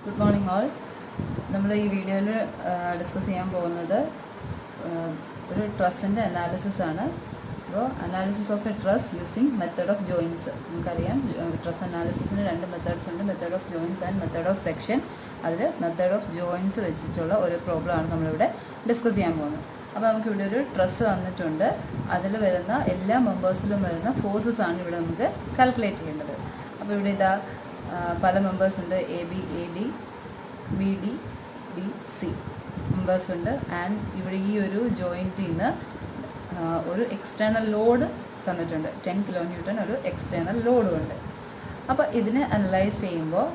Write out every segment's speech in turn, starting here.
Good morning all. നമ്മൾ ഈ വീഡിയോയിൽ ഡിസ്കസ് ചെയ്യാൻ പോകുന്നത് ഒരു ട്രസ്സിൻ്റെ അനാലിസിസ് ആണ്. അപ്പോൾ analysis of a truss using method of joints. നമുക്കറിയാം ട്രസ് അനാലിസിസിന് രണ്ട് മെത്തേഡ്സ് ഉണ്ട്, method of joints and method of section. അതിൽ മെത്തേഡ് ഓഫ് ജോയിൻസ് വെച്ചിട്ടുള്ള ഒരു പ്രോബ്ലമാണ് നമ്മളിവിടെ ഡിസ്കസ് ചെയ്യാൻ പോകുന്നത്. അപ്പോൾ നമുക്കിവിടെ ഒരു ട്രസ് തന്നിട്ടുണ്ട്. അതിൽ വരുന്ന എല്ലാ മെമ്പേഴ്സിലും വരുന്ന ഫോഴ്സസ് ആണ് ഇവിടെ നമുക്ക് കാൽക്കുലേറ്റ് ചെയ്യേണ്ടത്. അപ്പോൾ ഇവിടെ ഇതാ പല മെമ്പേഴ്സ് ഉണ്ട്, A B, A D, B D, B C members ഉണ്ട്. ആൻഡ് ഇവിടെ ഈ ഒരു ജോയിൻറ്റിൽ നിന്ന് ഒരു എക്സ്റ്റേണൽ ലോഡ് തന്നിട്ടുണ്ട്, 10 kN ഒരു എക്സ്റ്റേണൽ ലോഡും ഉണ്ട്. അപ്പോൾ ഇതിനെ അനലൈസ് ചെയ്യുമ്പോൾ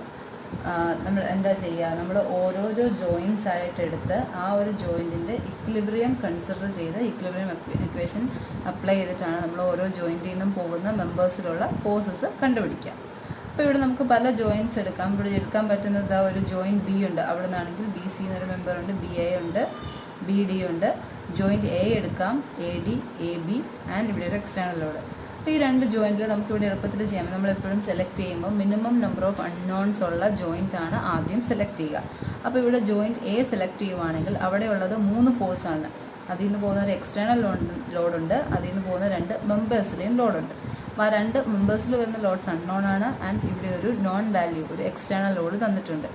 നമ്മൾ എന്താ ചെയ്യുക, നമ്മൾ ഓരോരോ ജോയിൻസ് ആയിട്ട് എടുത്ത് ആ ഒരു ജോയിൻറ്റിൻ്റെ ഇക്വിലിബ്രിയം കൺസിഡർ ചെയ്ത് ഇക്വിലിബ്രിയം ഇക്വേഷൻ അപ്ലൈ ചെയ്തിട്ടാണ് നമ്മൾ ഓരോ ജോയിൻറ്റിൽ നിന്നും പോകുന്ന മെമ്പേഴ്സിലുള്ള ഫോഴ്സസ് കണ്ടുപിടിക്കുക. അപ്പോൾ ഇവിടെ നമുക്ക് പല ജോയിൻറ്റ്സ് എടുക്കാം. ഇവിടെ എടുക്കാൻ പറ്റുന്നത് ഒരു ജോയിൻറ്റ് ബി ഉണ്ട്, അവിടെ നിന്നാണെങ്കിൽ ബി സി എന്നൊരു മെമ്പർ ഉണ്ട്, ബി എ ഉണ്ട്, ബി ഡി ഉണ്ട്. ജോയിൻറ്റ് എ എടുക്കാം, A D, A B and ഇവിടെ ഒരു എക്സ്റ്റേണൽ ലോഡ്. അപ്പോൾ ഈ രണ്ട് ജോയിൻറ്റിൽ നമുക്കിവിടെ എളുപ്പത്തിൽ ചെയ്യാം. നമ്മളെപ്പോഴും സെലക്ട് ചെയ്യുമ്പോൾ മിനിമം നമ്പർ ഓഫ് അൺനോൺസ് ഉള്ള ജോയിൻ്റ് ആണ് ആദ്യം സെലക്ട് ചെയ്യുക. അപ്പോൾ ഇവിടെ ജോയിൻറ്റ് എ സെലക്ട് ചെയ്യുവാണെങ്കിൽ അവിടെയുള്ളത് 3 ഫോഴ്സാണ്. അതിൽ നിന്ന് പോകുന്ന ഒരു എക്സ്റ്റേണൽ ലോഡുണ്ട്, അതിൽ നിന്ന് പോകുന്ന 2 മെമ്പേഴ്സിലെയും ലോഡുണ്ട്. അപ്പോൾ ആ 2 മെമ്പേഴ്സിൽ വരുന്ന ലോഡ്സ് അൺനോൺ ആണ്. ആൻഡ് ഇവിടെ ഒരു നോൺ വാല്യൂ, ഒരു എക്സ്റ്റേണൽ ലോഡ് തന്നിട്ടുണ്ട്.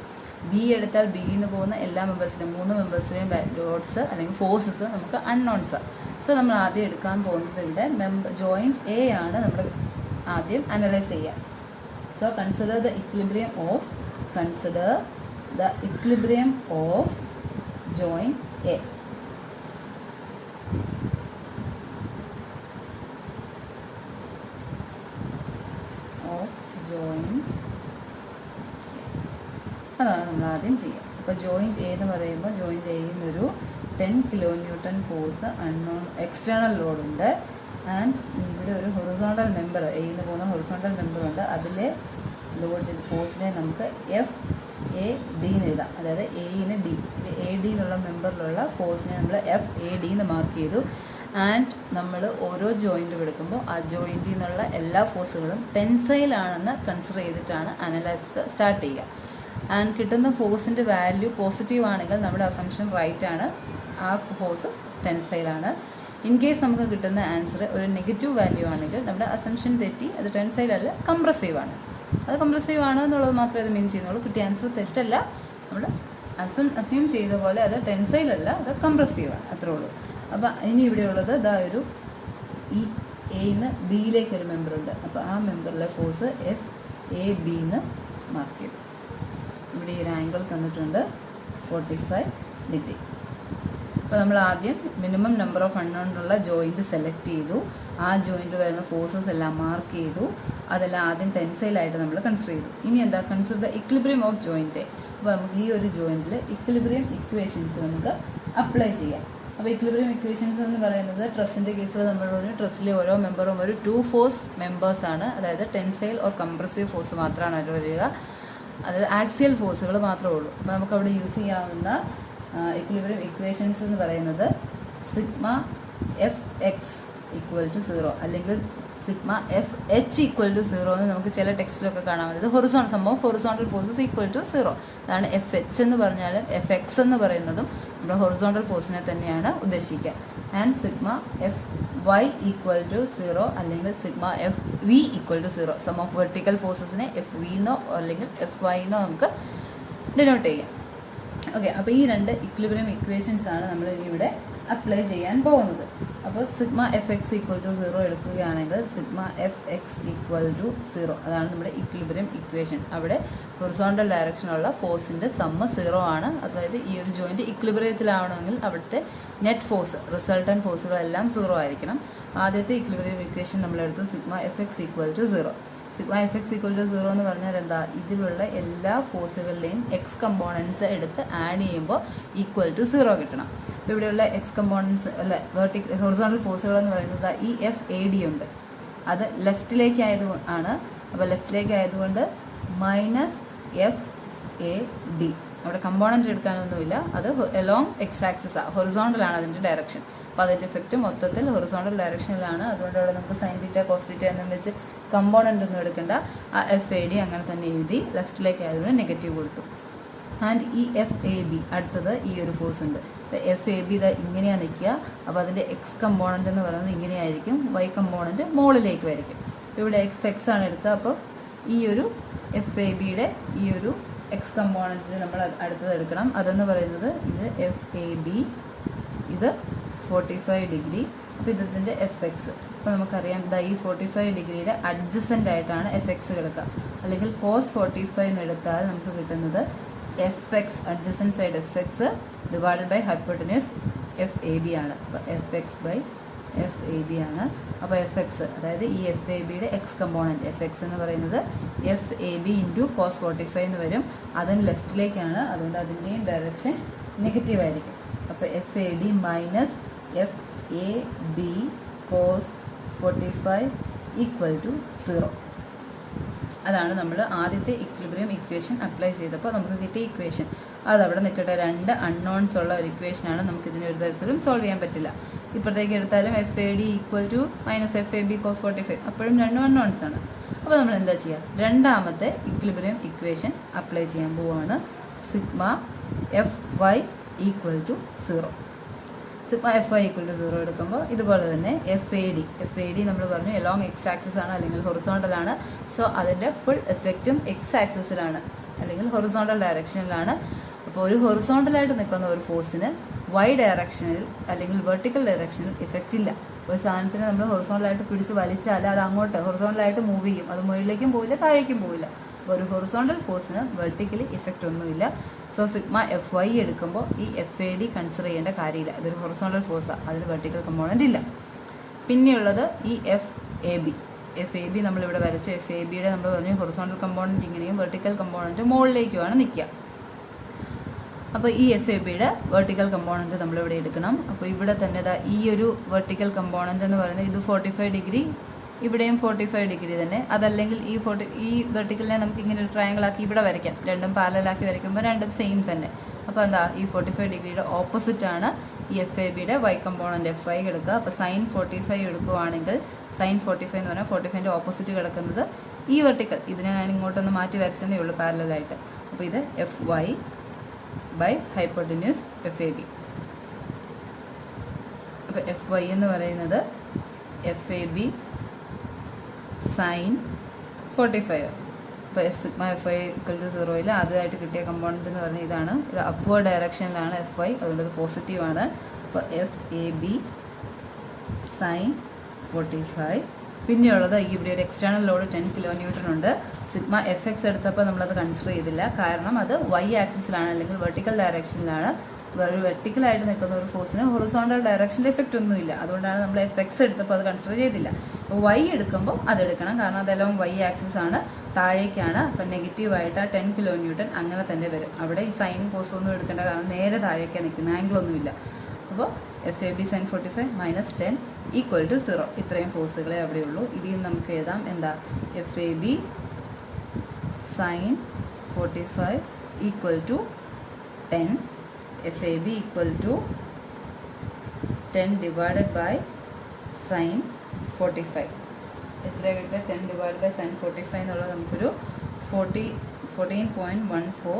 ബി എടുത്താൽ ബിയിൽ നിന്ന് പോകുന്ന എല്ലാ മെമ്പേഴ്സിലെയും 3 മെമ്പേഴ്സിലെയും ലോഡ്സ് അല്ലെങ്കിൽ ഫോഴ്സസ് നമുക്ക് അൺനോൺസാണ്. സോ നമ്മൾ ആദ്യം എടുക്കാൻ പോകുന്നത് ഇവിടെ ജോയിൻറ്റ് എ ആണ് നമ്മൾ ആദ്യം അനലൈസ് ചെയ്യുക. So consider the equilibrium of joint A. അതാണ് നമ്മൾ ആദ്യം ചെയ്യുക. അപ്പോൾ ജോയിൻറ്റ് എ എന്ന് പറയുമ്പോൾ ജോയിൻറ്റ് എയിൽ നിന്നൊരു 10 kN ഫോഴ്സ് അൺനോൺ എക്സ്റ്റേണൽ ലോഡുണ്ട്. ആൻഡ് ഇവിടെ ഒരു ഹൊറിസോണ്ടൽ മെമ്പർ, എയിൽ നിന്ന് പോകുന്ന ഹൊറിസോണ്ടൽ മെമ്പറുണ്ട്. അതിലെ ലോഡ് ഫോഴ്സിനെ നമുക്ക് എഫ് എ ഡി എന്ന് എഴുതാം. അതായത് എയിന് ഡി, എ ഡി എന്നുള്ള മെമ്പറിലുള്ള ഫോഴ്സിനെ നമ്മൾ എഫ് എ ഡി എന്ന് മാർക്ക് ചെയ്തു. ആൻഡ് നമ്മൾ ഓരോ ജോയിൻറ്റും എടുക്കുമ്പോൾ ആ ജോയിൻറ്റിൽ നിന്നുള്ള എല്ലാ ഫോഴ്സുകളും ടെൻസൈലാണെന്ന് കൺസിഡർ ചെയ്തിട്ടാണ് അനലൈസിസ് സ്റ്റാർട്ട് ചെയ്യുക. ആൻഡ് കിട്ടുന്ന ഫോഴ്സിൻ്റെ വാല്യൂ പോസിറ്റീവ് ആണെങ്കിൽ നമ്മുടെ അസംഷൻ റൈറ്റ് ആണ്, ആ ഫോഴ്സ് ടെൻസൈലാണ്. ഇൻ കേസ് നമുക്ക് കിട്ടുന്ന ആൻസർ ഒരു നെഗറ്റീവ് വാല്യൂ ആണെങ്കിൽ നമ്മുടെ അസംഷൻ തെറ്റി, അത് ടെൻസൈലല്ല കംപ്രസീവ് ആണ്. അത് കംപ്രസീവ് ആണ് എന്നുള്ളത് മാത്രമേ അത് മീൻ ചെയ്യുന്നുള്ളൂ. കിട്ടിയ ആൻസർ തെറ്റല്ല, നമ്മൾ അസ്യൂം ചെയ്ത പോലെ അത് ടെൻസൈലല്ല, അത് കംപ്രസീവ് ആണ്, അത്രേ ഉള്ളൂ. അപ്പോൾ ഇനി ഇവിടെയുള്ളത് ഇതാ ഒരു ഈ എയിന്ന് ബിയിലേക്ക് ഒരു മെമ്പറുണ്ട്. അപ്പോൾ ആ മെമ്പറിലെ ഫോഴ്സ് എഫ് എ ബി എന്ന് മാർക്ക് ചെയ്തു. ഇവിടെ ഈ ഒരു ആംഗിൾ തന്നിട്ടുണ്ട് 45 ഡിഗ്രി. അപ്പോൾ നമ്മൾ ആദ്യം മിനിമം നമ്പർ ഓഫ് അൺനോണുള്ള ജോയിൻറ്റ് സെലക്ട് ചെയ്തു. ആ ജോയിൻറ്റ് വരുന്ന ഫോഴ്സസ് എല്ലാം മാർക്ക് ചെയ്തു. അതെല്ലാം ആദ്യം ടെൻസൈലായിട്ട് നമ്മൾ കൺസിഡർ ചെയ്തു. ഇനി എന്താ, consider the equilibrium of joint. അപ്പോൾ നമുക്ക് ഈ ഒരു ജോയിൻറ്റിൽ ഇക്വിലിബ്രിയം ഇക്വേഷൻസ് നമുക്ക് അപ്ലൈ ചെയ്യാം. അപ്പോൾ ഇക്വിലിബ്രിയം ഇക്വേഷൻസ് എന്ന് പറയുന്നത് ട്രസ്സിൻ്റെ കേസിൽ നമ്മൾ പറഞ്ഞു, ട്രസ്സിലെ ഓരോ മെമ്പറും ഒരു 2 ഫോഴ്സ് മെമ്പേഴ്സാണ്. അതായത് ടെൻസൈൽ ഓർ കംപ്രസീവ് ഫോഴ്സ് മാത്രമാണ് അതിൽ വരിക, അതായത് ആക്സിയൽ ഫോഴ്സുകൾ മാത്രമേ ഉള്ളൂ. അപ്പോൾ നമുക്കവിടെ യൂസ് ചെയ്യാവുന്ന ഇക്വിലിബ്രിയം ഇക്വേഷൻസ് എന്ന് പറയുന്നത് sigma F X equal to 0 അല്ലെങ്കിൽ sigma F H equal to 0 എന്ന് നമുക്ക് ചില ടെക്സ്റ്റിലൊക്കെ കാണാൻ പറ്റും. ഇത് ഹൊറിസോണ്ടൽ ഫോഴ്സസ് ഈക്വൽ ടു 0. അതാണ് എഫ് എച്ച് എന്ന് പറഞ്ഞാലും എഫ് എക്സ് എന്ന് പറയുന്നതും നമ്മുടെ ഹൊറിസോണ്ടൽ ഫോഴ്സിനെ തന്നെയാണ് ഉദ്ദേശിക്കുക. And sigma F Y equal to 0 അല്ലെങ്കിൽ sigma F V equal to 0. Sum of vertical ഫോഴ്സസിനെ എഫ് വി എന്നോ അല്ലെങ്കിൽ എഫ് വൈ എന്നോ നമുക്ക് ഡിനോട്ട് ചെയ്യാം. ഓക്കെ, അപ്പോൾ ഈ 2 ഇക്വിലിബ്രിയം ഇക്വേഷൻസ് ആണ് നമ്മൾ ഇവിടെ അപ്ലൈ ചെയ്യാൻ പോകുന്നത്. അപ്പോൾ sigma F X equal to 0 എടുക്കുകയാണെങ്കിൽ sigma F X equal to 0, അതാണ് നമ്മുടെ ഇക്വിലിബ്രിയം ഇക്വേഷൻ. അവിടെ ഹൊറിസോണ്ടൽ ഡയറക്ഷനുള്ള ഫോഴ്സിൻ്റെ സമ്മ് 0 ആണ്. അതായത് ഈ ഒരു ജോയിൻറ്റ് ഇക്വിലിബ്രിയത്തിലാവണമെങ്കിൽ അവിടുത്തെ നെറ്റ് ഫോഴ്സ്, റിസൾട്ടൻറ്റ് ഫോഴ്സുകളെല്ലാം 0 ആയിരിക്കണം. ആദ്യത്തെ ഇക്വിലിബ്രിയം ഇക്വേഷൻ നമ്മളെടുത്തു sigma F X equal to 0. Sigma F X equal to 0 എന്ന് പറഞ്ഞാൽ എന്താ, ഇതിലുള്ള എല്ലാ ഫോഴ്സുകളുടെയും എക്സ് കമ്പോണൻസ് എടുത്ത് ആഡ് ചെയ്യുമ്പോൾ ഈക്വൽ ടു 0 കിട്ടണം. അപ്പോൾ ഇവിടെയുള്ള എക്സ് കമ്പോണൻസ് അല്ല ഹൊറിസോണ്ടൽ ഫോഴ്സുകൾ എന്ന് പറയുന്നത് ഈ എഫ് എ ഡി ഉണ്ട്, അത് ലെഫ്റ്റിലേക്ക് ആണ്. അപ്പോൾ ലെഫ്റ്റിലേക്ക് ആയതുകൊണ്ട് മൈനസ് എഫ് എ ഡി. അവിടെ കമ്പോണൻറ്റ് എടുക്കാനൊന്നുമില്ല, അത് എലോങ് എക്സ് ആക്സിസാണ്, ഹൊറിസോണ്ടലാണ് അതിൻ്റെ ഡയറക്ഷൻ. അപ്പോൾ അതിൻ്റെ എഫക്റ്റ് മൊത്തത്തിൽ ഹൊറിസോണ്ടൽ ഡയറക്ഷനിലാണ്. അതുകൊണ്ട് അവിടെ നമുക്ക് സൈൻ തീറ്റ കോസ് തീറ്റ എന്നും വെച്ച് കമ്പോണൻ്റ് ഒന്നും എടുക്കേണ്ട. ആ എഫ് എ ഡി അങ്ങനെ തന്നെ എഴുതി ലെഫ്റ്റിലേക്ക് ആയതുകൊണ്ട് നെഗറ്റീവ് കൊടുത്തു. ആൻഡ് ഈ എഫ് എ ബി അടുത്തത് ഈ ഒരു ഫോഴ്സ് ഉണ്ട്. ഇപ്പോൾ എഫ് എ ബി ഇത് ഇങ്ങനെയാണ് നിൽക്കുക. അപ്പോൾ അതിൻ്റെ എക്സ് കമ്പോണൻ്റ് എന്ന് പറയുന്നത് ഇങ്ങനെയായിരിക്കും, വൈ കമ്പോണൻ്റ് മുകളിലേക്ക് വരയ്ക്കും. ഇവിടെ എഫ് എക്സ് ആണ് എടുക്കുക. അപ്പോൾ ഈ ഒരു എഫ് എ ബിയുടെ ഈ ഒരു എക്സ് കമ്പോണൻറ്റിന് നമ്മൾ അടുത്തത് എടുക്കണം. അതെന്ന് പറയുന്നത് ഇത് എഫ് എ ബി, ഇത് 45 ഡിഗ്രി. അപ്പോൾ ഇതിൻ്റെ എഫ് എക്സ്. അപ്പോൾ നമുക്കറിയാം ഇതാ ഈ 45 ഡിഗ്രിയുടെ അഡ്ജസൻ്റ് ആയിട്ടാണ് എഫ് എക്സ് കിടക്കുക. അല്ലെങ്കിൽ കോസ് 45 എന്ന് എടുത്താൽ നമുക്ക് കിട്ടുന്നത് F X adjacent side F X divided by hypotenuse F A B ആണ്. അപ്പോൾ F X by F A B ആണ്. അപ്പോൾ എഫ് എക്സ് അതായത് ഈ എഫ് എ ബിയുടെ എക്സ് കമ്പോണൻറ്റ് എഫ് എക്സ് എന്ന് പറയുന്നത് F A B into cos 45 എന്ന് വരും. അതിന് ലെഫ്റ്റിലേക്കാണ്, അതുകൊണ്ട് അതിൻ്റെയും ഡയറക്ഷൻ നെഗറ്റീവ് ആയിരിക്കും. അപ്പോൾ F A D minus F A B cos 45 equal to 0. അതാണ് നമ്മൾ ആദ്യത്തെ ഇക്വിലിബ്രിയം ഇക്വേഷൻ അപ്ലൈ ചെയ്തപ്പോൾ നമുക്ക് കിട്ടിയ ഇക്വേഷൻ. അതവിടെ നിൽക്കട്ടെ. 2 അൺനോൺസ് ഉള്ള ഒരു ഇക്വേഷനാണ്. നമുക്ക് ഇതിന് ഒരു തരത്തിലും സോൾവ് ചെയ്യാൻ പറ്റില്ല. ഇപ്പോഴത്തേക്ക് എടുത്താലും F A D equal to minus F A B cos 45 അപ്പോഴും 2 അൺനോൺസ് ആണ്. അപ്പോൾ നമ്മൾ എന്താ ചെയ്യുക? രണ്ടാമത്തെ ഇക്വിലിബ്രിയം ഇക്വേഷൻ അപ്ലൈ ചെയ്യാൻ പോവുകയാണ്. Sigma F Y equal to 0. Sigma F Y equal to 0 എടുക്കുമ്പോൾ ഇതുപോലെ തന്നെ എഫ് എ ഡി നമ്മൾ പറഞ്ഞു എലോങ് എക്സ് ആക്സിസ് ആണ് അല്ലെങ്കിൽ ഹൊറിസോണ്ടലാണ്. സോ അതിൻ്റെ ഫുൾ എഫക്റ്റും എക്സ് ആക്സിസിലാണ് അല്ലെങ്കിൽ ഹൊറിസോണ്ടൽ ഡയറക്ഷനിലാണ്. അപ്പോൾ ഒരു ഹൊറിസോണ്ടലായിട്ട് നിൽക്കുന്ന ഒരു ഫോഴ്സിന് വൈ ഡയറക്ഷനിൽ അല്ലെങ്കിൽ വെർട്ടിക്കൽ ഡയറക്ഷനിൽ ഇഫക്റ്റ് ഇല്ല. ഒരു സാധനത്തിന് നമ്മൾ ഹൊറിസോണ്ടലായിട്ട് പിടിച്ച് വലിച്ചാൽ അത് അങ്ങോട്ട് ഹൊറിസോണ്ടലായിട്ട് മൂവ് ചെയ്യും. അത് മുകളിലേക്കും പോവില്ല, താഴേക്കും പോവില്ല. അപ്പോൾ ഒരു ഹൊറിസോണ്ടൽ ഫോഴ്സിന് വെർട്ടിക്കലി ഇഫക്റ്റ് ഒന്നുമില്ല. സോ സിഗ്മ എഫ് വൈ എടുക്കുമ്പോൾ ഈ എഫ് എ ഡി കൺസിഡർ ചെയ്യേണ്ട കാര്യമില്ല. ഇതൊരു ഹൊറിസോണ്ടൽ ഫോഴ്സാണ്, അതിന് വെർട്ടിക്കൽ കമ്പോണൻ്റ് ഇല്ല. പിന്നെയുള്ളത് ഈ എഫ് എ ബി നമ്മളിവിടെ വരച്ചു. എഫ് എ ബിയുടെ നമ്മൾ പറഞ്ഞു ഹൊറിസോണ്ടൽ കമ്പോണൻറ്റ് ഇങ്ങനെയും വെർട്ടിക്കൽ കമ്പോണൻറ്റ് മുകളിലേക്കുമാണ് നിൽക്കുക. അപ്പോൾ ഈ എഫ് എ ബിയുടെ വെർട്ടിക്കൽ കമ്പോണൻറ്റ് നമ്മളിവിടെ എടുക്കണം. അപ്പോൾ ഇവിടെ തന്നെ ഈ ഒരു വെർട്ടിക്കൽ കമ്പോണൻറ്റ് എന്ന് പറയുന്നത് ഇത് 45 ഡിഗ്രി, ഇവിടെയും 45 ഡിഗ്രി തന്നെ. അതല്ലെങ്കിൽ ഈ വെർട്ടിക്കലിനെ നമുക്ക് ഇങ്ങനെ ഒരു ട്രയാങ്കിൾ ആക്കി ഇവിടെ വരയ്ക്കാം. രണ്ടും പാരലാക്കി വരയ്ക്കുമ്പോൾ രണ്ടും സെയിം തന്നെ. അപ്പോൾ എന്താ ഈ 45 ഡിഗ്രിയുടെ ഓപ്പോസിറ്റാണ് ഈ എഫ് എ ബിയുടെ വൈ കമ്പോണൻറ്റ് എഫ് ഐ എടുക്കുക. അപ്പോൾ സൈൻ 45 എടുക്കുകയാണെങ്കിൽ സൈൻ 45 എന്ന് പറഞ്ഞാൽ 45ൻ്റെ ഓപ്പോസിറ്റ് കിടക്കുന്നത് ഈ വെർട്ടിക്കൽ. ഇതിനെ ഞാൻ ഇങ്ങോട്ടൊന്ന് മാറ്റി വരച്ചതേ ഉള്ളൂ പാരലായിട്ട്. അപ്പോൾ ഇത് F Y by hypotenuse F A B. അപ്പോൾ എഫ് വൈ എന്ന് പറയുന്നത് എഫ് എ ബി സൈൻ 45. അപ്പോൾ sigma F I equal to 0യിൽ ആദ്യമായിട്ട് കിട്ടിയ കമ്പോണൻറ്റ് എന്ന് പറഞ്ഞാൽ ഇതാണ്. ഇത് അപ്വേർഡ് ഡയറക്ഷനിലാണ് എഫ് ഐ, അതുകൊണ്ട് ഇത് പോസിറ്റീവാണ്. അപ്പോൾ എഫ് എ ബി സൈൻ 45. പിന്നെയുള്ളത് ഇവിടെ ഒരു എക്സ്റ്റേണൽ ലോഡ് 10 കിലോ ന്യൂട്ടൺ ഉണ്ട്. സിഗ്മ എഫ് എക്സ് എടുത്തപ്പോൾ നമ്മളത് കൺസിഡർ ചെയ്തില്ല, കാരണം അത് വൈ ആക്സിസിലാണ് അല്ലെങ്കിൽ വെർട്ടിക്കൽ ഡയറക്ഷനിലാണ്. വെർട്ടിക്കലായിട്ട് നിൽക്കുന്ന ഒരു ഫോഴ്സിന് ഹൊറിസോണ്ടൽ ഡയറക്ഷനിൽ എഫക്റ്റ് ഒന്നുമില്ല. അതുകൊണ്ടാണ് നമ്മൾ എഫ് എക്സ് എടുത്തപ്പോൾ അത് കൺസിഡർ ചെയ്തില്ല. അപ്പോൾ വൈ എടുക്കുമ്പോൾ അതെടുക്കണം, കാരണം അതെല്ലാം വൈ ആക്സിസ് ആണ്, താഴേക്കാണ്. അപ്പം നെഗറ്റീവായിട്ട് 10 കിലോ ന്യൂട്ടൺ അങ്ങനെ തന്നെ വരും. അവിടെ ഈ സൈൻ കോസ് ഒന്നും എടുക്കേണ്ട, കാരണം നേരെ താഴേക്കാണ് നിൽക്കുന്നത്, ആംഗിളൊന്നുമില്ല. അപ്പോൾ F A B sine 45 minus 10 equal to 0. ഇത്രയും ഫോഴ്സുകളെ അവിടെയുള്ളൂ. ഇതിൽ നിന്ന് നമുക്ക് എഴുതാം എന്താ, F A B sine 45 equal to 10. F A B equal to 10 divided by sine 45. എത്ര കിട്ടുക? 10 ഡിവൈഡ് ബൈ സൈൻ 45 എന്നുള്ളത് നമുക്കൊരു 14.14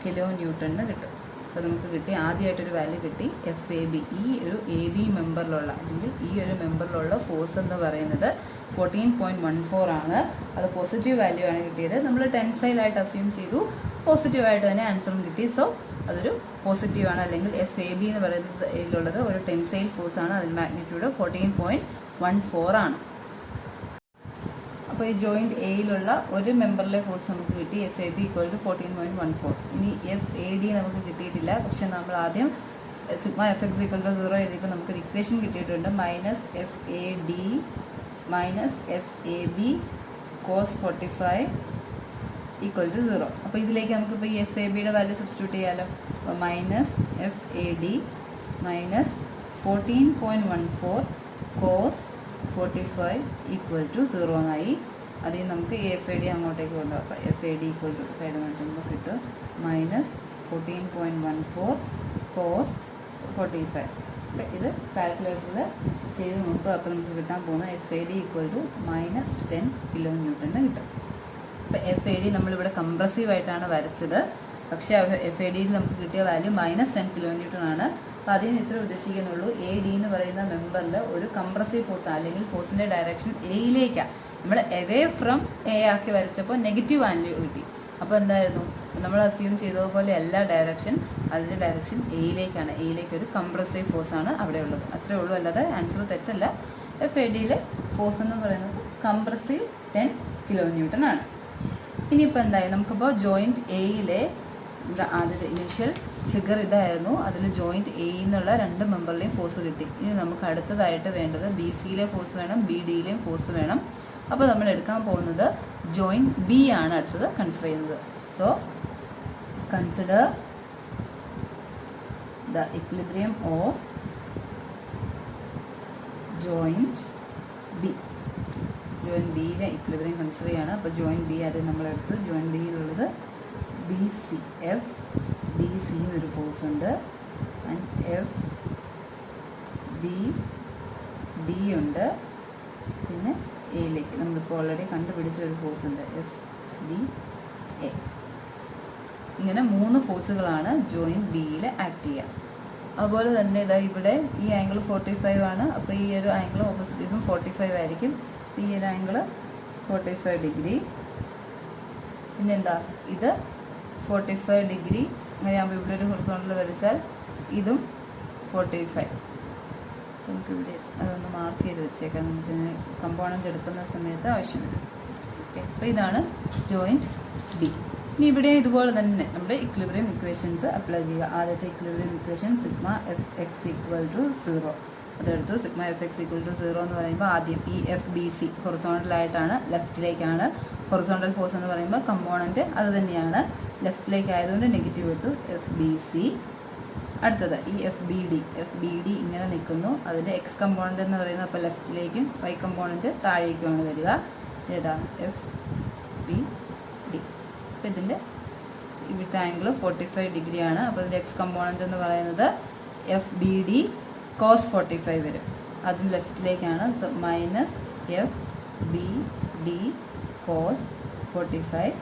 കിലോ ന്യൂട്ടണിന് കിട്ടും. അപ്പോൾ നമുക്ക് കിട്ടി ആദ്യമായിട്ടൊരു വാല്യൂ കിട്ടി. എഫ് എ ബി ഈ ഒരു എ ബി മെമ്പറിലുള്ള അല്ലെങ്കിൽ ഈ ഒരു മെമ്പറിലുള്ള ഫോഴ്സ് എന്ന് പറയുന്നത് 14.14 ആണ്. അത് പോസിറ്റീവ് വാല്യൂ ആണ് കിട്ടിയത്. നമ്മൾ ടെൻസൈലായിട്ട് അസ്യൂം ചെയ്തു, പോസിറ്റീവായിട്ട് തന്നെ ആൻസറും കിട്ടി. സോ അതൊരു പോസിറ്റീവാണ്. അല്ലെങ്കിൽ എഫ് എ ബി എന്ന് പറയുന്നത് ഇതിലുള്ളത് ഒരു ടെൻസൈൽ ഫോഴ്സ് ആണ്. അതിന് മാഗ്നിറ്റ്യൂഡ് 14.14 ആണ്. അപ്പോൾ ഈ ജോയിൻറ്റ് എയിലുള്ള ഒരു മെമ്പറിലെ ഫോഴ്സ് നമുക്ക് കിട്ടി. F A B equal to 14.14. ഇനി എഫ് എ ഡി നമുക്ക് കിട്ടിയിട്ടില്ല, പക്ഷെ നമ്മൾ ആദ്യം sigma F X equal to 0 എഴുതിയപ്പോൾ നമുക്കൊരു ഇക്വേഷൻ കിട്ടിയിട്ടുണ്ട്. Minus F A D minus F A B cos 45 equal to 0. അപ്പോൾ ഇതിലേക്ക് നമുക്കിപ്പോൾ ഈ എഫ് എ ബിയുടെ വാല്യൂ സബ്സ്റ്റിറ്റ്യൂട്ട് ചെയ്യാമല്ലോ. അപ്പോൾ minus F A D minus 14.14 cos 45 equal to 0 എന്നായി. അതിൽ നമുക്ക് എഫ് എ ഡി അങ്ങോട്ടേക്ക് കൊണ്ടുപോകാം. അപ്പോൾ F A D equal to side മാറ്റുമ്പോൾ കിട്ടും മൈനസ് 14.14 കോസ് 45. അപ്പോൾ ഇത് കാൽക്കുലേറ്ററിൽ ചെയ്ത് നോക്കുക. അപ്പോൾ നമുക്ക് കിട്ടാൻ പോകുന്നത് F A D equal to minus 10 kilo ന്യൂട്ടണിന് കിട്ടും. അപ്പോൾ എഫ് എ ഡി നമ്മളിവിടെ കംപ്രസീവായിട്ടാണ് വരച്ചത്. പക്ഷേ എഫ് എ ഡിയിൽ നമുക്ക് കിട്ടിയ വാല്യൂ -10 kN ആണ്. അപ്പോൾ അതിന് ഇത്ര ഉദ്ദേശിക്കുന്നുള്ളൂ, എ ഡി എന്ന് പറയുന്ന മെമ്പറിൽ ഒരു കംപ്രസീവ് ഫോഴ്സ് അല്ലെങ്കിൽ ഫോഴ്സിൻ്റെ ഡയറക്ഷൻ എയിലേക്കാണ്. നമ്മൾ എവേ ഫ്രം എ ആക്കി വരച്ചപ്പോൾ നെഗറ്റീവ് വാല്യൂ കിട്ടി. അപ്പോൾ എന്തായിരുന്നു, നമ്മൾ അസ്യൂം ചെയ്തതുപോലെ എല്ലാ ഡയറക്ഷൻ അതിൻ്റെ ഡയറക്ഷൻ എയിലേക്കാണ്. എയിലേക്ക് ഒരു കംപ്രസീവ് ഫോഴ്സാണ് അവിടെ ഉള്ളത്. അത്രേ ഉള്ളൂ, അല്ലാതെ ആൻസർ തെറ്റല്ല. എഫ് എ ഡിയിലെ ഫോഴ്സ് എന്ന് പറയുന്നത് കംപ്രസീവ് 10 kN ആണ്. ഇനിയിപ്പോൾ എന്തായി, നമുക്കിപ്പോൾ ജോയിൻറ്റ് എയിലെ ആദ്യത്തെ ഇനീഷ്യൽ ഫിഗർ ഇതായിരുന്നു. അതിൽ ജോയിൻറ്റ് എയിൽ നിന്നുള്ള 2 മെമ്പറിലെയും ഫോഴ്സ് കിട്ടി. ഇനി നമുക്ക് അടുത്തതായിട്ട് വേണ്ടത് ബി സിയിലെ ഫോഴ്സ് വേണം, ബി ഡിയിലെയും ഫോഴ്സ് വേണം. അപ്പോൾ നമ്മൾ എടുക്കാൻ പോകുന്നത് ജോയിൻറ്റ് ബി ആണ് അടുത്തത് കൺസിഡർ ചെയ്യുന്നത്. So consider the equilibrium of joint B. Joint ബിയിലെ ഇക്വിലിബ്രിയം കൺസിഡർ ചെയ്യാണ്. അപ്പോൾ ജോയിൻറ്റ് ബി അത് നമ്മളെടുത്ത് ജോയിൻറ്റ് ബിയിലുള്ളത് B C, F B C എന്നൊരു ഫോഴ്സ് ഉണ്ട്, ആൻഡ് എഫ് ബി ഡി ഉണ്ട്, പിന്നെ എയിലേക്ക് നമ്മളിപ്പോൾ ഓൾറെഡി കണ്ടുപിടിച്ച ഒരു ഫോഴ്സ് ഉണ്ട്, എഫ് ബി എ. ഇങ്ങനെ 3 ഫോഴ്സുകളാണ് ജോയിൻറ്റ് ബിയിൽ ആക്ട് ചെയ്യുക. അതുപോലെ തന്നെ ഇതാ ഇവിടെ ഈ ആംഗിൾ 45 ആണ്. അപ്പോൾ ഈ ഒരു ആംഗിൾ ഓപ്പോസിറ്റ് ഇതും 45 ആയിരിക്കും. ഈ ഒരു ആംഗിൾ 45 ഡിഗ്രി. പിന്നെന്താ, ഇത് 45 ഡിഗ്രി. അങ്ങനെയാകുമ്പോൾ ഇവിടെ ഒരു ഹൊറിസോണ്ടൽ വരച്ചാൽ ഇതും 45. നമുക്കിവിടെ അതൊന്ന് മാർക്ക് ചെയ്ത് വെച്ചേക്കാം, നമുക്കിന് കമ്പോണൻ്റ് എടുക്കുന്ന സമയത്ത് ആവശ്യം വരും. ഓക്കെ, അപ്പോൾ ഇതാണ് ജോയിൻറ്റ് ബി. ഇനി ഇവിടെ ഇതുപോലെ തന്നെ നമ്മുടെ ഇക്വിലിബ്രിയം ഇക്വേഷൻസ് അപ്ലൈ ചെയ്യുക. ആദ്യത്തെ equilibrium equation sigma F X equal to 0 അതെടുത്തു. Sigma F X equal to 0 എന്ന് പറയുമ്പോൾ ആദ്യം ഈ എഫ് ബി സി ഹൊറിസോണ്ടലായിട്ടാണ്, ലെഫ്റ്റിലേക്കാണ്. ഹൊറിസോണ്ടൽ ഫോഴ്സ് എന്ന് പറയുമ്പോൾ കമ്പോണൻറ്റ് അത് തന്നെയാണ്, ലെഫ്റ്റിലേക്ക് ആയതുകൊണ്ട് നെഗറ്റീവ് എടുത്തു, എഫ് ബി സി. അടുത്തത് ഈ എഫ് ബി ഡി ഇങ്ങനെ നിൽക്കുന്നു. അതിൻ്റെ എക്സ് കമ്പോണൻ്റ് എന്ന് പറയുന്നത് അപ്പോൾ ലെഫ്റ്റിലേക്കും വൈ കമ്പോണൻറ്റ് താഴേക്കുമാണ് വരിക. ഏതാ, എഫ് ബി ഡി. അപ്പോൾ ഇതിൻ്റെ ഇവിടുത്തെ ആംഗിൾ 45 ഡിഗ്രിയാണ്. അപ്പോൾ ഇതിൻ്റെ എക്സ് കമ്പോണൻ്റ് എന്ന് പറയുന്നത് എഫ് ബി ഡി കോസ് 45 വരും. അതും ലെഫ്റ്റിലേക്കാണ്. So minus F B D cos 45.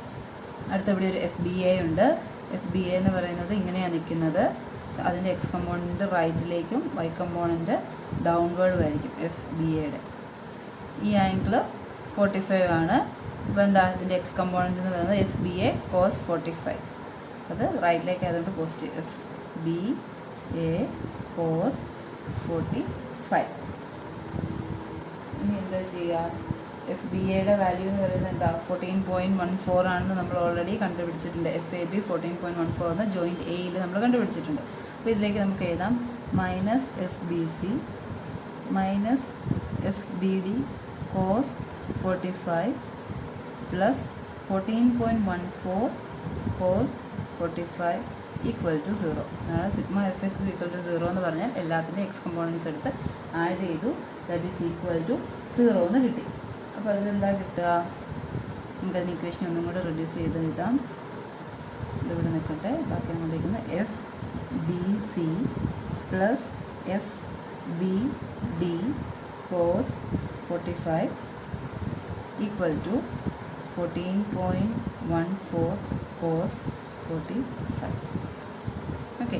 അടുത്ത ഇവിടെ ഒരു എഫ് ബി എ ഉണ്ട്. എഫ് ബി എ എന്ന് പറയുന്നത് ഇങ്ങനെയാണ് നിൽക്കുന്നത്. അതിൻ്റെ എക്സ് കമ്പോണൻറ്റ് റൈറ്റിലേക്കും വൈ കമ്പോണൻറ്റ് ഡൗൺവേർഡും ആയിരിക്കും എഫ് ബി എയുടെ. ഈ ആംഗിൾ 45 ആണ്. അപ്പോൾ എന്താ, ഇതിൻ്റെ എക്സ് കമ്പോണൻറ്റ് എന്ന് പറയുന്നത് എഫ് ബി എ കോസ് 45. അത് റൈറ്റിലേക്ക് ആയതുകൊണ്ട് positive, F B A cos 45. ഇനി എന്താ ചെയ്യുക, എഫ് ബി എയുടെ വാല്യൂ എന്ന് പറയുന്നത് എന്താ, 14.14 ആണെന്ന് നമ്മൾ ഓൾറെഡി കണ്ടുപിടിച്ചിട്ടുണ്ട്. എഫ് എ ബി 14.14 എന്ന് ജോയിൻറ്റ് എയിൽ നമ്മൾ കണ്ടുപിടിച്ചിട്ടുണ്ട്. അപ്പോൾ ഇതിലേക്ക് നമുക്ക് എഴുതാം minus F B C minus F B D cos 45 plus 14.14 cos 45 equal to 0. അതാണ് sigma F X equal to 0 എന്ന് പറഞ്ഞാൽ എല്ലാത്തിൻ്റെ എക്സ് കമ്പോണൻസ് എടുത്ത് ആഡ് ചെയ്തു, ദാറ്റ് ഈസ് ഈക്വൽ ടു 0 എന്ന് കിട്ടി. അപ്പോൾ അതിലെന്താ കിട്ടുക, നമുക്കതിന് ഇക്വേഷൻ ഒന്നും കൂടെ റെഡ്യൂസ് ചെയ്ത് എഴുതാം. ഇതിവിടെ നിൽക്കട്ടെ, ബാക്കി കൊണ്ടിരിക്കുന്ന F B C plus F B D cos 45 equal to 14.14 cos 45. Okay,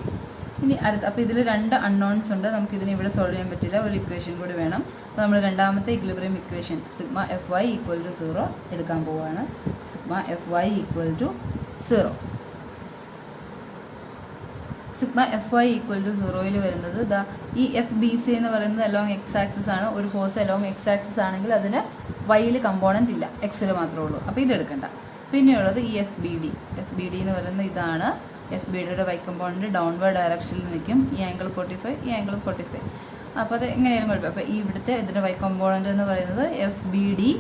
ഇനി അടുത്ത, അപ്പോൾ ഇതിൽ 2 അൺനോൺസ് ഉണ്ട്. നമുക്കിതിനെ ഇവിടെ സോൾവ് ചെയ്യാൻ പറ്റില്ല, ഒരു ഇക്വേഷൻ കൂടി വേണം. അപ്പോൾ നമ്മൾ രണ്ടാമത്തെ equilibrium equation sigma F Y equal to 0 എടുക്കാൻ പോവുകയാണ്. Sigma F Y equal to 0. Sigma F Y equal to 0യിൽ വരുന്നത് ഇതാ, ഈ എഫ് ബി സി എന്ന് പറയുന്നത് അലോങ് എക്സ് ആക്സിസ് ആണ്. ഒരു ഫോഴ്സ് അലോങ് എക്സ് ആക്സിസ് ആണെങ്കിൽ അതിന് വൈയിൽ കമ്പോണൻ്റ് ഇല്ല, എക്സിൽ മാത്രമേ ഉള്ളൂ. അപ്പോൾ ഇതെടുക്കണ്ട. പിന്നെയുള്ളത് ഈ എഫ് ബി ഡി എന്ന് പറയുന്നത് ഇതാണ്. എഫ് ബി ഡിയുടെ വൈ കമ്പോണൻറ്റ് ഡൗൺവേർഡ് ഡയറക്ഷനിൽ നിൽക്കും. ഈ ആംഗിൾ 45, ഈ ആംഗിൾ 45. അപ്പോൾ അത് എങ്ങനെയാലും കുഴപ്പം. അപ്പോൾ ഈ ഇവിടുത്തെ ഇതിൻ്റെ വൈ കമ്പോണൻറ്റ് എന്ന് പറയുന്നത് എഫ് ബി ഡി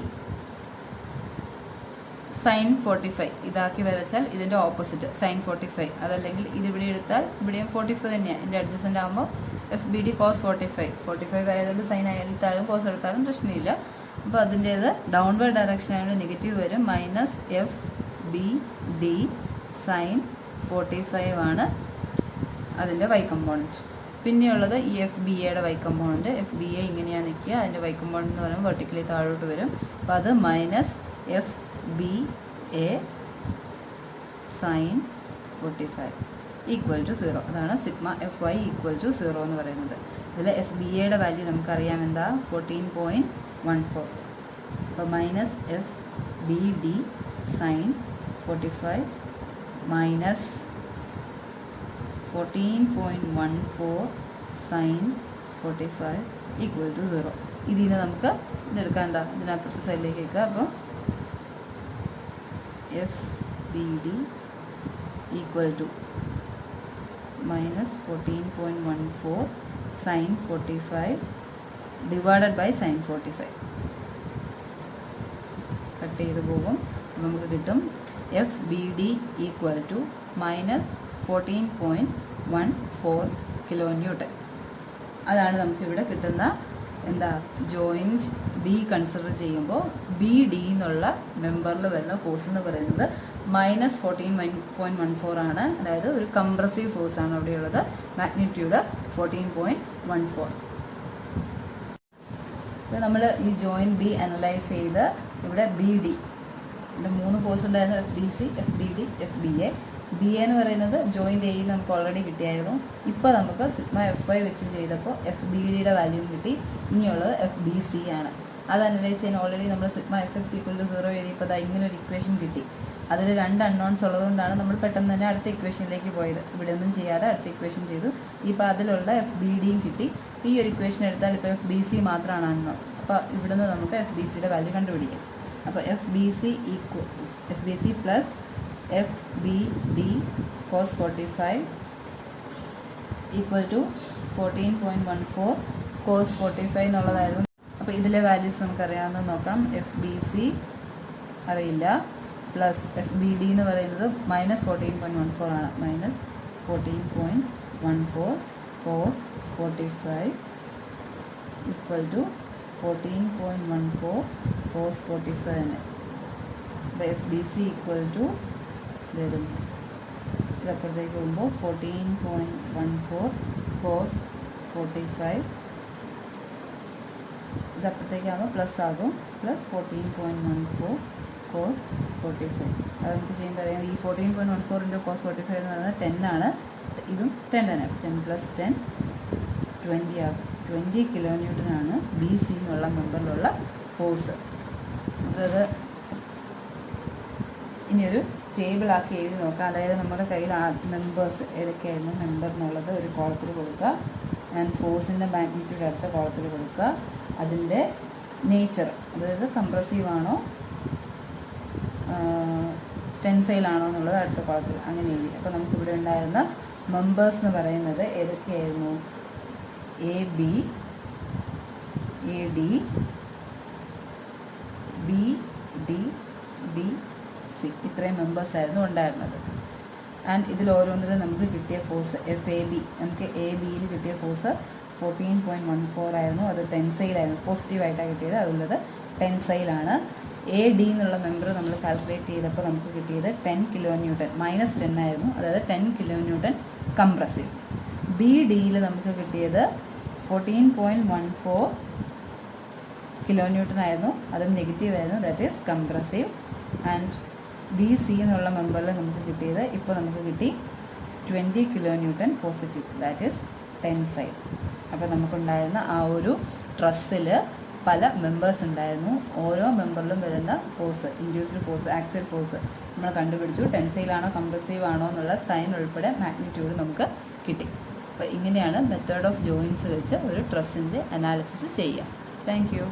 സൈൻ 45 ഇതാക്കി വരച്ചാൽ ഇതിൻ്റെ ഓപ്പോസിറ്റ് സൈൻ 45. അതല്ലെങ്കിൽ ഇതിവിടെ എടുത്താൽ ഇവിടെയും 45 തന്നെയാണ്. ഇതിൻ്റെ അഡ്ജസ്റ്റൻ്റ് ആകുമ്പോൾ എഫ് ബി ഡി കോസ് 45 ആയതുകൊണ്ട് സൈൻ എടുത്താലും കോസ് എടുത്താലും പ്രശ്നമില്ല. അപ്പോൾ അതിൻ്റേത് ഡൗൺവേർഡ് ഡയറക്ഷൻ ആയതുകൊണ്ട് നെഗറ്റീവ് വരും. Minus F B D sine 45 ആണ് അതിൻ്റെ വൈ കമ്പോണൻറ്റ്. പിന്നെയുള്ളത് ഈ എഫ് ബി എയുടെ Y component. F B A ഇങ്ങനെയാണ് നിൽക്കുക, അതിൻ്റെ വൈ കമ്പോണൻറ്റ് എന്ന് പറയുമ്പോൾ വെർട്ടിക്കലി താഴോട്ട് വരും. അപ്പോൾ അത് minus F B A sine 45 equal to 0. അതാണ് സിഗ്മ FY ഈക്വൽ ടു 0 എന്ന് പറയുന്നത്. ഇതിൽ FBAയുടെ വാല്യൂ നമുക്കറിയാം എന്താ, 14.14. അപ്പോൾ minus FBD sine 45 minus 14.14 sine 45 equal to 0. ഇതിൽ നിന്ന് നമുക്ക് ഇതെടുക്കാം, എന്താ ഇതിനപ്പുറത്തെ സൈഡിലേക്ക് വെക്കുക. അപ്പോൾ FBD equal to minus 14.14 sine 45 divided by sine 45. Cut ചെയ്ത് പോകും. നമുക്ക് കിട്ടും FBD equal to minus 14.14 kilo newton. അതാണ് നമുക്കിവിടെ കിട്ടുന്ന എന്താ ജോയിൻറ്റ് ബി കൺസിഡർ ചെയ്യുമ്പോൾ BD എന്നുള്ള മെമ്പറിൽ വരുന്ന ഫോഴ്സ് എന്ന് പറയുന്നത് മൈനസ് 14.14 ആണ്. അതായത് ഒരു കംപ്രസീവ് ഫോഴ്സ് ആണ് അവിടെയുള്ളത്. മാഗ്നിറ്റ്യൂഡ് 14.14. ഇപ്പോൾ നമ്മൾ ഈ ജോയിൻറ്റ് ബി അനലൈസ് ചെയ്ത് ഇവിടെ BD ഇവിടെ 3 ഫോഴ്സ് ഉണ്ടായിരുന്നു, FBC, FBD, FBA. BA എന്ന് പറയുന്നത് ജോയിൻറ്റ് എയിൽ നമുക്ക് ഓൾറെഡി കിട്ടിയായിരുന്നു. ഇപ്പോൾ നമുക്ക് സിഗ്മ FY വെച്ച് ചെയ്തപ്പോൾ FBDയുടെ വാല്യൂ കിട്ടി. ഇനിയുള്ളത് FBC ആണ്. അത് അനലൈസ് ചെയ്യാൻ ഓൾറെഡി നമ്മൾ സിഗ്മ FX ഈക്വൽ ടു 0 എഴുതിയപ്പോൾ അത് ഇങ്ങനെ ഒരു ഇക്വേഷൻ കിട്ടി. അതിൽ 2 അൺനോൺസ് ഉള്ളതുകൊണ്ടാണ് നമ്മൾ പെട്ടെന്ന് തന്നെ അടുത്ത ഇക്വേഷനിലേക്ക് പോയത്. ഇവിടെ ഒന്നും ചെയ്യാതെ അടുത്ത ഇക്വേഷൻ ചെയ്തു. ഇപ്പോൾ അതിലുള്ള FBDയും കിട്ടി. ഈ ഒരു ഇക്വേഷൻ എടുത്താൽ ഇപ്പോൾ FBC മാത്രമാണ് അൺനോൺ. അപ്പോൾ ഇവിടുന്ന് നമുക്ക് FBCയുടെ വാല്യൂ കണ്ടുപിടിക്കാം. അപ്പോൾ FBC plus FBD cos 45 equal to 14.14 cos 45 എന്നുള്ളതായിരുന്നു. അപ്പോൾ ഇതിലെ വാല്യൂസ് നമുക്കറിയാവുന്നത് നോക്കാം. FBC അറിയില്ല, പ്ലസ് FBD എന്ന് പറയുന്നത് മൈനസ് 14.14 ആണ്. Minus 14.14 cos 45 equal to 14.14 cos 45 ആണ്. അപ്പോൾ FBC ഈക്വൽ ടു ഇതപ്പുറത്തേക്ക് പോകുമ്പോൾ 14.14 cos 45 ഇതപ്പുറത്തേക്കാകുമ്പോൾ പ്ലസ് ആകും. Plus 14.14 cos 45. അത് നമുക്ക് ചെയ്യുമ്പോൾ അറിയാം. ഈ 14.14 ഇൻറ്റു cos 45 എന്ന് പറയുന്നത് 10 ആണ്. ഇതും 10 തന്നെ. 10 പ്ലസ് 10 20 ആകും. 20 കിലോ ന്യൂട്ടനാണ് BC എന്നുള്ള മെമ്പറിലുള്ള ഫോഴ്സ്. നമുക്കത് ഇനിയൊരു ടേബിളാക്കി എഴുതി നോക്കാം. അതായത് നമ്മുടെ കയ്യിൽ മെമ്പേഴ്സ് ഏതൊക്കെയായിരുന്നു മെമ്പർ എന്നുള്ളത് ഒരു കോളത്തിൽ കൊടുക്കുക. ആൻഡ് ഫോഴ്സിൻ്റെ മാഗ്നിറ്റ്യൂഡ് അടുത്ത കോളത്തിൽ കൊടുക്കുക. അതിൻ്റെ നേച്ചർ, അതായത് കംപ്രസീവ് ആണോ ടെൻസൈൽ ആണോ എന്നുള്ളത് അടുത്ത കോളത്തിൽ അങ്ങനെ എഴുതി. അപ്പോൾ നമുക്കിവിടെ ഉണ്ടായിരുന്ന മെമ്പേഴ്സ് എന്ന് പറയുന്നത് ഏതൊക്കെയായിരുന്നു? AB, AD, BD, BC ഇത്രയും മെമ്പേഴ്സ് ആയിരുന്നു ഉണ്ടായിരുന്നത്. ആൻഡ് ഇതിൽ ഓരോന്നിലും നമുക്ക് കിട്ടിയ ഫോഴ്സ് FAB, നമുക്ക് ABയിൽ കിട്ടിയ ഫോഴ്സ് 14.14 ആയിരുന്നു. അത് ടെൻസൈലായിരുന്നു, പോസിറ്റീവായിട്ടാണ് കിട്ടിയത്. അതുള്ളത് ടെൻസൈലാണ്. AD എന്നുള്ള മെമ്പർ നമ്മൾ കാൽക്കുലേറ്റ് ചെയ്തപ്പോൾ നമുക്ക് കിട്ടിയത് 10 കിലോ ന്യൂട്ടൺ, മൈനസ് 10 ആയിരുന്നു. അതായത് 10 കിലോ ന്യൂട്ടൺ കംപ്രസീവ്. BDയിൽ നമുക്ക് കിട്ടിയത് 14.14 കിലോ ന്യൂട്ടൺ ആയിരുന്നു. അത് നെഗറ്റീവ് ആയിരുന്നു, that is compressive. And BC എന്നുള്ള മെമ്പറിൽ നമുക്ക് കിട്ടിയത് ഇപ്പോൾ നമുക്ക് കിട്ടി 20 kilo newton positive, that is tensile. അപ്പോൾ നമുക്കുണ്ടായിരുന്ന ആ ഒരു ട്രസ്സിൽ പല മെമ്പേഴ്സ് ഉണ്ടായിരുന്നു. ഓരോ മെമ്പറിലും വരുന്ന force, induced force, axial force നമ്മൾ കണ്ടുപിടിച്ചു. ടെൻസൈലാണോ കംപ്രസീവ് ആണോ എന്നുള്ള സൈൻ ഉൾപ്പെടെ മാഗ്നിറ്റ്യൂഡ് നമുക്ക് കിട്ടി. അപ്പോൾ ഇങ്ങനെയാണ് മെത്തേഡ് ഓഫ് ജോയിൻസ് വെച്ച് ഒരു ട്രസ്സിൻ്റെ അനാലിസിസ് ചെയ്യുക. Thank you.